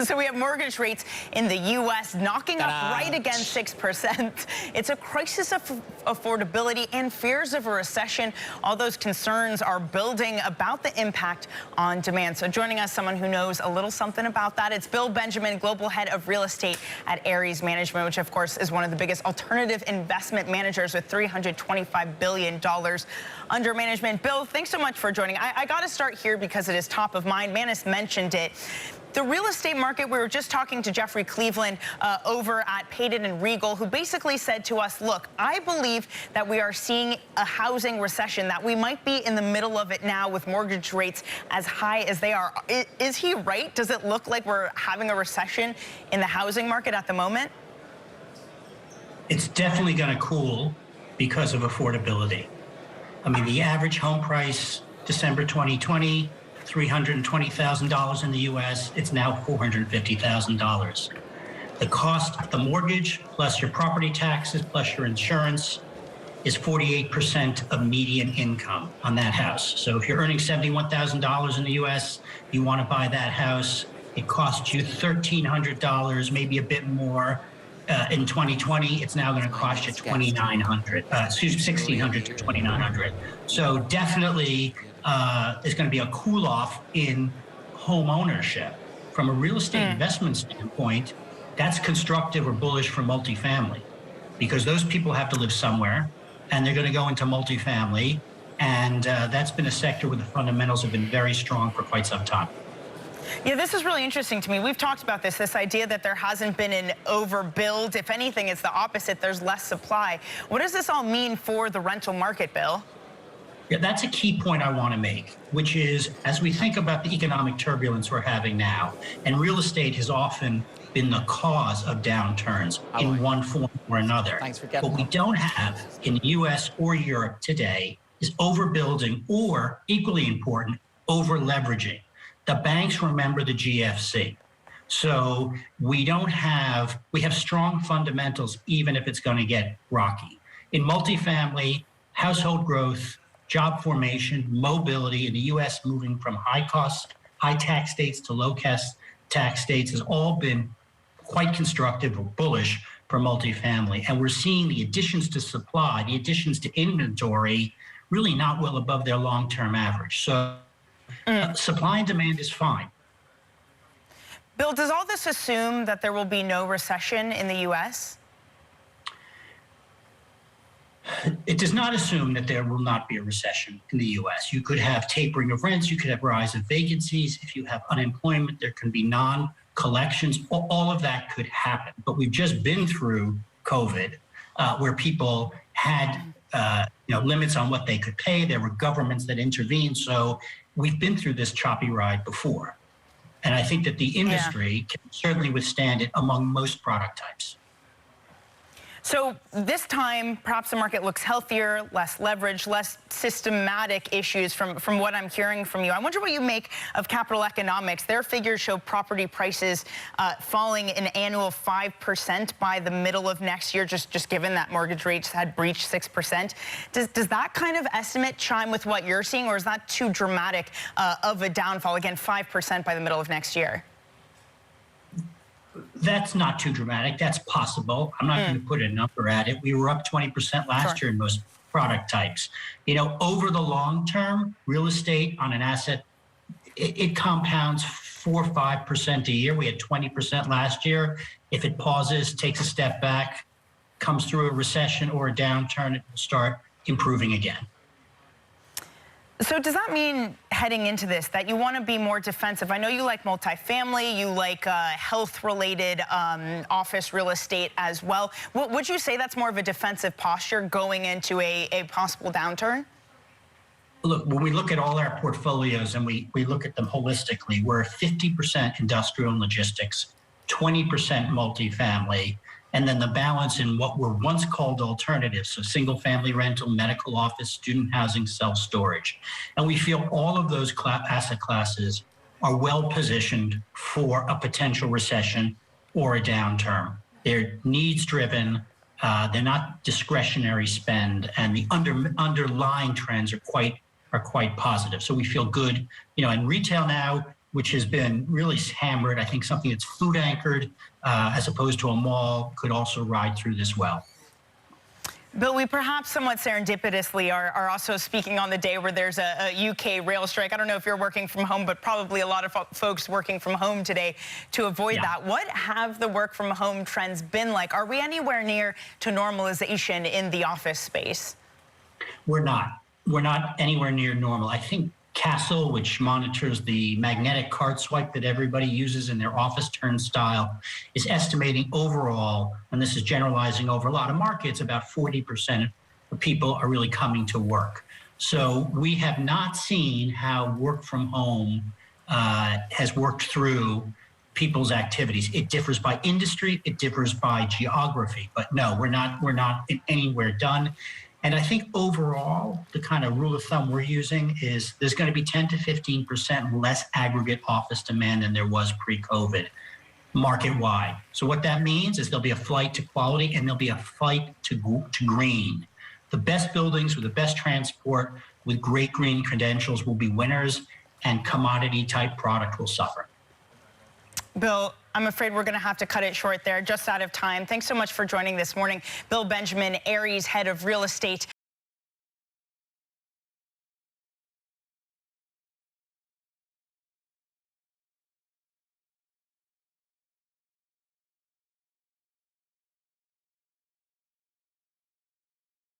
So we have mortgage rates in the U.S. knocking up right against 6%. It's a crisis of affordability and fears of a recession. All those concerns are building about the impact on demand. So joining us, someone who knows a little something about that. It's Bill Benjamin, Global Head of Real Estate at Ares Management, which of course is one of the biggest alternative investment managers with $325 billion under management. Bill, thanks so much for joining. I got to start here because it is top of mind. Manus mentioned it. The real estate market, we were just talking to Jeffrey Cleveland over at Payton and Regal, who basically said to us, look, I believe that we are seeing a housing recession, that we might be in the middle of it now with mortgage rates as high as they are. Is he right? Does it look like we're having a recession in the housing market at the moment? It's definitely going to cool because of affordability. I mean, the average home price, December 2020, $320,000 in the U.S. It's now $450,000. The cost of the mortgage, plus your property taxes, plus your insurance, is 48% of median income on that house. So if you're earning $71,000 in the U.S., you want to buy that house, it costs you $1,300, maybe a bit more. In 2020, it's now going to cost you $1,600 to $2,900. So definitely, there's going to be a cool off in home ownership. From a real estate investment standpoint, that's constructive or bullish for multifamily, because those people have to live somewhere and they're going to go into multifamily. And that's been a sector where the fundamentals have been very strong for quite some time. Yeah, this is really interesting to me. We've talked about this idea that there hasn't been an overbuild. If anything, it's the opposite. There's less supply. What does this all mean for the rental market, Bill? Yeah, that's a key point I want to make, which is, as we think about the economic turbulence we're having now, and real estate has often been the cause of downturns in one form or another. What we don't have in the U.S. or Europe today is overbuilding, or, equally important, overleveraging. The banks remember the GFC. So we have strong fundamentals, even if it's going to get rocky. In multifamily, household growth, job formation, mobility in the U.S. moving from high-cost, high-tax states to low-cost tax states has all been quite constructive or bullish for multifamily. And we're seeing the additions to supply, the additions to inventory, really not well above their long-term average. So supply and demand is fine. Bill, does all this assume that there will be no recession in the U.S.? It does not assume that there will not be a recession in the U.S. You could have tapering of rents, you could have rise of vacancies. If you have unemployment, there can be non-collections. All of that could happen. But we've just been through COVID, where people had limits on what they could pay. There were governments that intervened. So we've been through this choppy ride before. And I think that the industry can certainly withstand it among most product types. So this time, perhaps the market looks healthier, less leverage, less systematic issues from what I'm hearing from you. I wonder what you make of capital economics. Their figures show property prices falling an annual 5% by the middle of next year, just given that mortgage rates had breached 6%. Does that kind of estimate chime with what you're seeing, or is that too dramatic of a downfall? Again, 5% by the middle of next year. That's not too dramatic. That's possible. I'm not going to put a number at it. We were up 20% last year in most product types. Over the long term, real estate on an asset, it compounds 4 or 5% a year. We had 20% last year. If it pauses, takes a step back, comes through a recession or a downturn, it will start improving again. So does that mean, heading into this, that you want to be more defensive? I know you like multifamily, you like health-related office real estate as well. Would you say that's more of a defensive posture going into a possible downturn? Look, when we look at all our portfolios and we look at them holistically, we're 50% industrial and logistics, 20% multifamily, and then the balance in what were once called alternatives, so single-family rental, medical office, student housing, self-storage. And we feel all of those asset classes are well-positioned for a potential recession or a downturn. They're needs-driven, they're not discretionary spend, and the underlying trends are quite positive. So we feel good. In retail now, which has been really hammered. I think something that's food anchored as opposed to a mall could also ride through this well. Bill, we perhaps somewhat serendipitously are also speaking on the day where there's a UK rail strike. I don't know if you're working from home, but probably a lot of folks working from home today to avoid that. What have the work from home trends been like? Are we anywhere near to normalization in the office space? We're not. We're not anywhere near normal. I think Castle, which monitors the magnetic card swipe that everybody uses in their office turnstile, is estimating overall, and this is generalizing over a lot of markets, about 40% of people are really coming to work. So we have not seen how work from home has worked through people's activities. It differs by industry, it differs by geography, but no, we're not anywhere done. And I think overall, the kind of rule of thumb we're using is there's going to be 10 to 15% less aggregate office demand than there was pre-COVID, market-wide. So what that means is there'll be a flight to quality and there'll be a flight to green. The best buildings with the best transport with great green credentials will be winners, and commodity-type product will suffer. Bill, I'm afraid we're going to have to cut it short there, just out of time. Thanks so much for joining this morning. Bill Benjamin, Ares Head of Real Estate